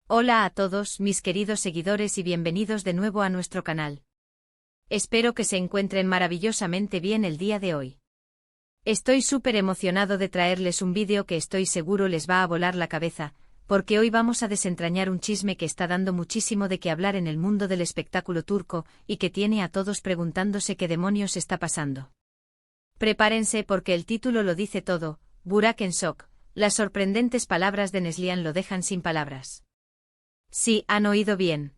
Hola a todos, mis queridos seguidores y bienvenidos de nuevo a nuestro canal. Espero que se encuentren maravillosamente bien el día de hoy. Estoy súper emocionado de traerles un vídeo que estoy seguro les va a volar la cabeza, porque hoy vamos a desentrañar un chisme que está dando muchísimo de qué hablar en el mundo del espectáculo turco y que tiene a todos preguntándose qué demonios está pasando. Prepárense porque el título lo dice todo, Burak en shock, las sorprendentes palabras de Neslihan lo dejan sin palabras. Sí, han oído bien.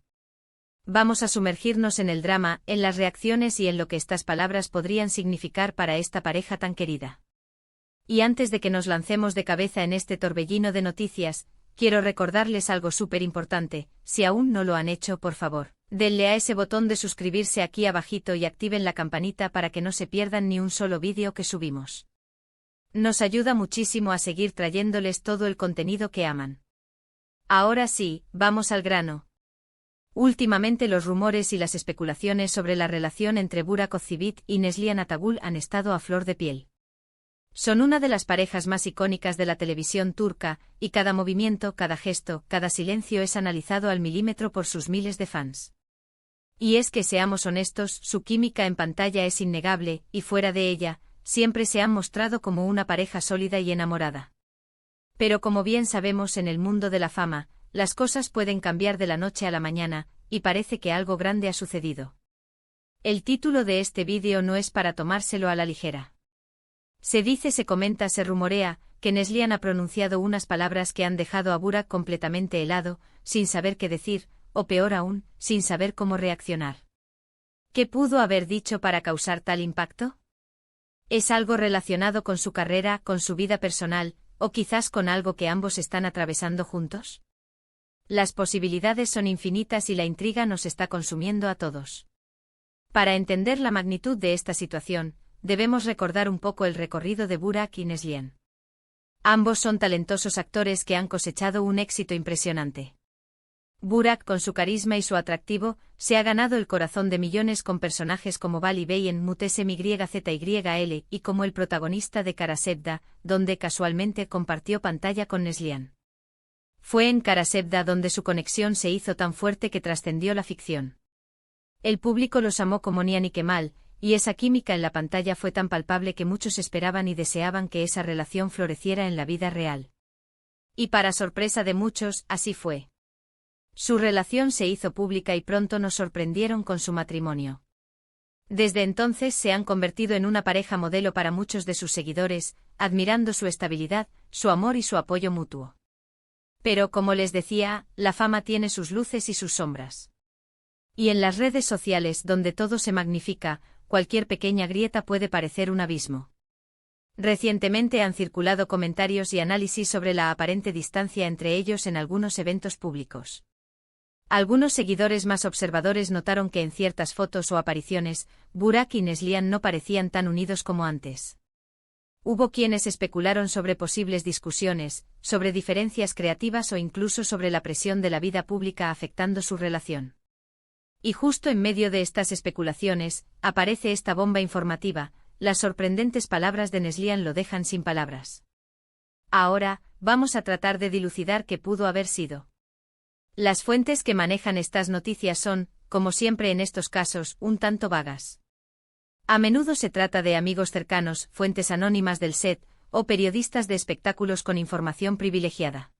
Vamos a sumergirnos en el drama, en las reacciones y en lo que estas palabras podrían significar para esta pareja tan querida. Y antes de que nos lancemos de cabeza en este torbellino de noticias, quiero recordarles algo súper importante. Si aún no lo han hecho, por favor, denle a ese botón de suscribirse aquí abajito y activen la campanita para que no se pierdan ni un solo vídeo que subimos. Nos ayuda muchísimo a seguir trayéndoles todo el contenido que aman. Ahora sí, vamos al grano. Últimamente los rumores y las especulaciones sobre la relación entre Burak Özçivit y Neslihan Atagül han estado a flor de piel. Son una de las parejas más icónicas de la televisión turca, y cada movimiento, cada gesto, cada silencio es analizado al milímetro por sus miles de fans. Y es que seamos honestos, su química en pantalla es innegable, y fuera de ella, siempre se han mostrado como una pareja sólida y enamorada. Pero como bien sabemos en el mundo de la fama, las cosas pueden cambiar de la noche a la mañana, y parece que algo grande ha sucedido. El título de este vídeo no es para tomárselo a la ligera. Se dice, se comenta, se rumorea, que Neslihan ha pronunciado unas palabras que han dejado a Burak completamente helado, sin saber qué decir, o peor aún, sin saber cómo reaccionar. ¿Qué pudo haber dicho para causar tal impacto? ¿Es algo relacionado con su carrera, con su vida personal, o quizás con algo que ambos están atravesando juntos? Las posibilidades son infinitas y la intriga nos está consumiendo a todos. Para entender la magnitud de esta situación, debemos recordar un poco el recorrido de Burak y Neslihan. Ambos son talentosos actores que han cosechado un éxito impresionante. Burak, con su carisma y su atractivo, se ha ganado el corazón de millones con personajes como Bali Bey en Muhteşem YZYL y como el protagonista de Kara Sevda, donde casualmente compartió pantalla con Neslihan. Fue en Kara Sevda donde su conexión se hizo tan fuerte que trascendió la ficción. El público los amó como Nihan y Kemal, y esa química en la pantalla fue tan palpable que muchos esperaban y deseaban que esa relación floreciera en la vida real. Y para sorpresa de muchos, así fue. Su relación se hizo pública y pronto nos sorprendieron con su matrimonio. Desde entonces se han convertido en una pareja modelo para muchos de sus seguidores, admirando su estabilidad, su amor y su apoyo mutuo. Pero como les decía, la fama tiene sus luces y sus sombras. Y en las redes sociales donde todo se magnifica, cualquier pequeña grieta puede parecer un abismo. Recientemente han circulado comentarios y análisis sobre la aparente distancia entre ellos en algunos eventos públicos. Algunos seguidores más observadores notaron que en ciertas fotos o apariciones, Burak y Neslihan no parecían tan unidos como antes. Hubo quienes especularon sobre posibles discusiones, sobre diferencias creativas o incluso sobre la presión de la vida pública afectando su relación. Y justo en medio de estas especulaciones, aparece esta bomba informativa, las sorprendentes palabras de Neslihan lo dejan sin palabras. Ahora, vamos a tratar de dilucidar qué pudo haber sido. Las fuentes que manejan estas noticias son, como siempre en estos casos, un tanto vagas. A menudo se trata de amigos cercanos, fuentes anónimas del set, o periodistas de espectáculos con información privilegiada.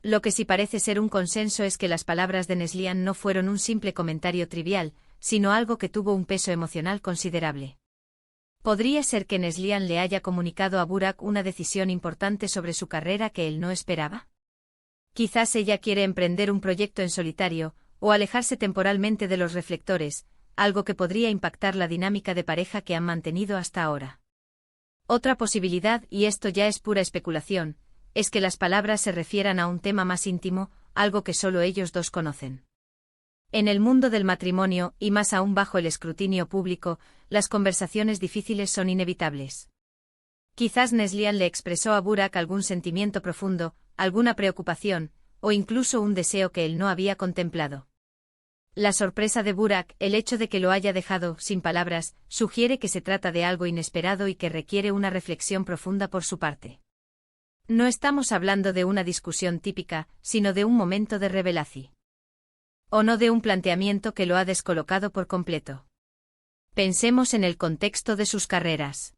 Lo que sí parece ser un consenso es que las palabras de Neslihan no fueron un simple comentario trivial, sino algo que tuvo un peso emocional considerable. ¿Podría ser que Neslihan le haya comunicado a Burak una decisión importante sobre su carrera que él no esperaba? Quizás ella quiere emprender un proyecto en solitario, o alejarse temporalmente de los reflectores, algo que podría impactar la dinámica de pareja que han mantenido hasta ahora. Otra posibilidad, y esto ya es pura especulación, es que las palabras se refieran a un tema más íntimo, algo que solo ellos dos conocen. En el mundo del matrimonio, y más aún bajo el escrutinio público, las conversaciones difíciles son inevitables. Quizás Neslihan le expresó a Burak algún sentimiento profundo, alguna preocupación, o incluso un deseo que él no había contemplado. La sorpresa de Burak, el hecho de que lo haya dejado sin palabras, sugiere que se trata de algo inesperado y que requiere una reflexión profunda por su parte. No estamos hablando de una discusión típica, sino de un momento de revelación. O no de un planteamiento que lo ha descolocado por completo. Pensemos en el contexto de sus carreras.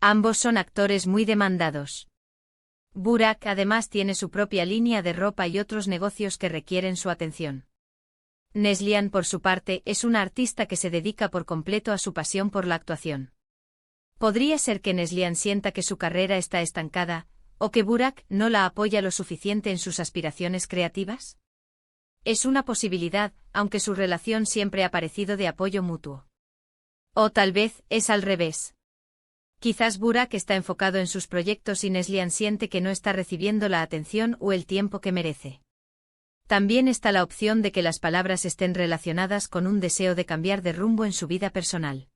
Ambos son actores muy demandados. Burak además tiene su propia línea de ropa y otros negocios que requieren su atención. Neslihan, por su parte, es una artista que se dedica por completo a su pasión por la actuación. ¿Podría ser que Neslihan sienta que su carrera está estancada, o que Burak no la apoya lo suficiente en sus aspiraciones creativas? Es una posibilidad, aunque su relación siempre ha parecido de apoyo mutuo. O tal vez es al revés. Quizás Burak está enfocado en sus proyectos y Neslihan siente que no está recibiendo la atención o el tiempo que merece. También está la opción de que las palabras estén relacionadas con un deseo de cambiar de rumbo en su vida personal.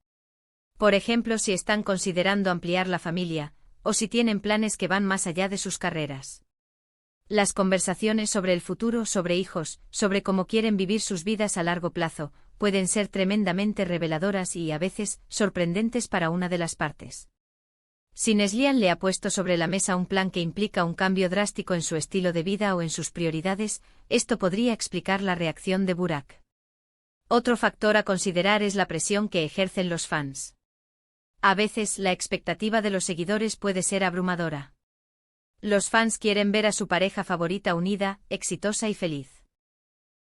Por ejemplo, si están considerando ampliar la familia, o si tienen planes que van más allá de sus carreras. Las conversaciones sobre el futuro, sobre hijos, sobre cómo quieren vivir sus vidas a largo plazo, pueden ser tremendamente reveladoras y, a veces, sorprendentes para una de las partes. Si Neslihan le ha puesto sobre la mesa un plan que implica un cambio drástico en su estilo de vida o en sus prioridades, esto podría explicar la reacción de Burak. Otro factor a considerar es la presión que ejercen los fans. A veces, la expectativa de los seguidores puede ser abrumadora. Los fans quieren ver a su pareja favorita unida, exitosa y feliz.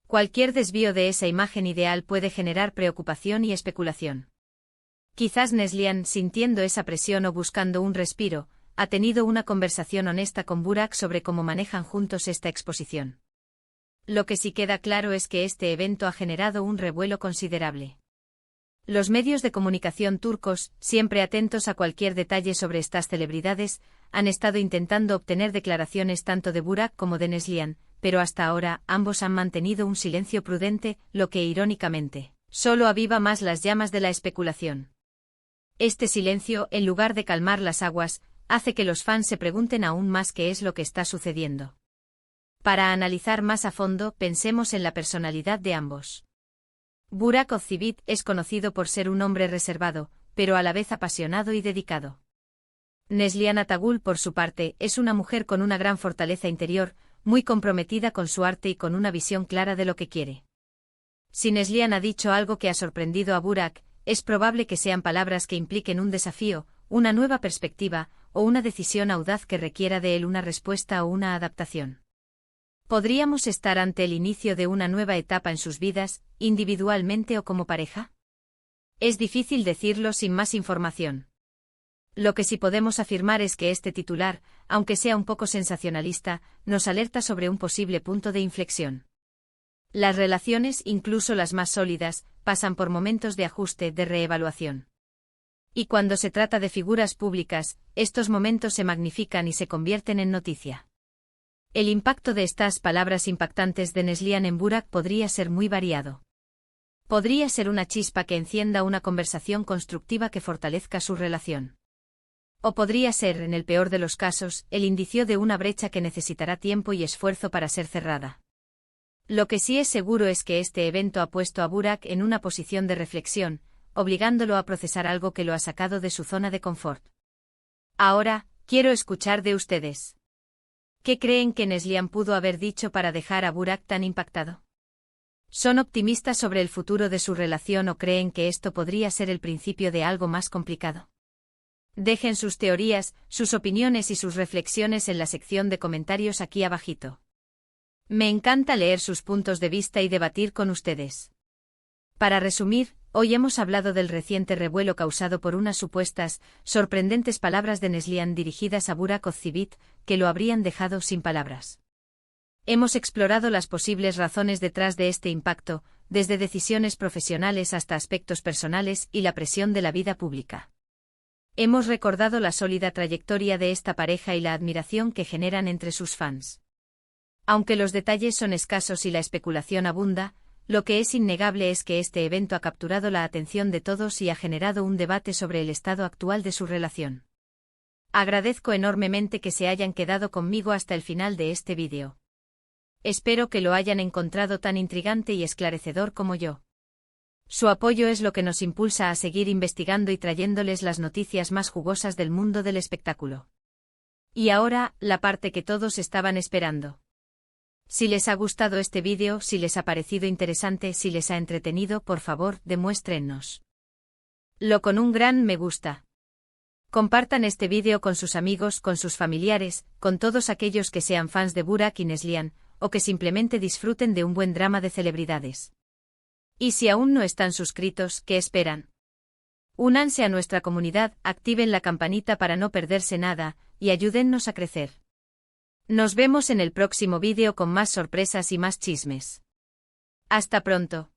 Cualquier desvío de esa imagen ideal puede generar preocupación y especulación. Quizás Neslihan, sintiendo esa presión o buscando un respiro, ha tenido una conversación honesta con Burak sobre cómo manejan juntos esta exposición. Lo que sí queda claro es que este evento ha generado un revuelo considerable. Los medios de comunicación turcos, siempre atentos a cualquier detalle sobre estas celebridades, han estado intentando obtener declaraciones tanto de Burak como de Neslihan, pero hasta ahora ambos han mantenido un silencio prudente, lo que, irónicamente, solo aviva más las llamas de la especulación. Este silencio, en lugar de calmar las aguas, hace que los fans se pregunten aún más qué es lo que está sucediendo. Para analizar más a fondo, pensemos en la personalidad de ambos. Burak Özçivit es conocido por ser un hombre reservado, pero a la vez apasionado y dedicado. Neslihan Atagül, por su parte, es una mujer con una gran fortaleza interior, muy comprometida con su arte y con una visión clara de lo que quiere. Si Neslihan ha dicho algo que ha sorprendido a Burak, es probable que sean palabras que impliquen un desafío, una nueva perspectiva, o una decisión audaz que requiera de él una respuesta o una adaptación. ¿Podríamos estar ante el inicio de una nueva etapa en sus vidas, individualmente o como pareja? Es difícil decirlo sin más información. Lo que sí podemos afirmar es que este titular, aunque sea un poco sensacionalista, nos alerta sobre un posible punto de inflexión. Las relaciones, incluso las más sólidas, pasan por momentos de ajuste, de reevaluación. Y cuando se trata de figuras públicas, estos momentos se magnifican y se convierten en noticia. El impacto de estas palabras impactantes de Neslihan en Burak podría ser muy variado. Podría ser una chispa que encienda una conversación constructiva que fortalezca su relación. O podría ser, en el peor de los casos, el indicio de una brecha que necesitará tiempo y esfuerzo para ser cerrada. Lo que sí es seguro es que este evento ha puesto a Burak en una posición de reflexión, obligándolo a procesar algo que lo ha sacado de su zona de confort. Ahora, quiero escuchar de ustedes. ¿Qué creen que Neslihan pudo haber dicho para dejar a Burak tan impactado? ¿Son optimistas sobre el futuro de su relación o creen que esto podría ser el principio de algo más complicado? Dejen sus teorías, sus opiniones y sus reflexiones en la sección de comentarios aquí abajito. Me encanta leer sus puntos de vista y debatir con ustedes. Para resumir, hoy hemos hablado del reciente revuelo causado por unas supuestas, sorprendentes palabras de Neslihan dirigidas a Burak Özçivit, que lo habrían dejado sin palabras. Hemos explorado las posibles razones detrás de este impacto, desde decisiones profesionales hasta aspectos personales y la presión de la vida pública. Hemos recordado la sólida trayectoria de esta pareja y la admiración que generan entre sus fans. Aunque los detalles son escasos y la especulación abunda, lo que es innegable es que este evento ha capturado la atención de todos y ha generado un debate sobre el estado actual de su relación. Agradezco enormemente que se hayan quedado conmigo hasta el final de este vídeo. Espero que lo hayan encontrado tan intrigante y esclarecedor como yo. Su apoyo es lo que nos impulsa a seguir investigando y trayéndoles las noticias más jugosas del mundo del espectáculo. Y ahora, la parte que todos estaban esperando. Si les ha gustado este vídeo, si les ha parecido interesante, si les ha entretenido, por favor, demuéstrennos lo con un gran me gusta. Compartan este vídeo con sus amigos, con sus familiares, con todos aquellos que sean fans de Burak y Neslihan, o que simplemente disfruten de un buen drama de celebridades. Y si aún no están suscritos, ¿qué esperan? Únanse a nuestra comunidad, activen la campanita para no perderse nada, y ayúdennos a crecer. Nos vemos en el próximo vídeo con más sorpresas y más chismes. Hasta pronto.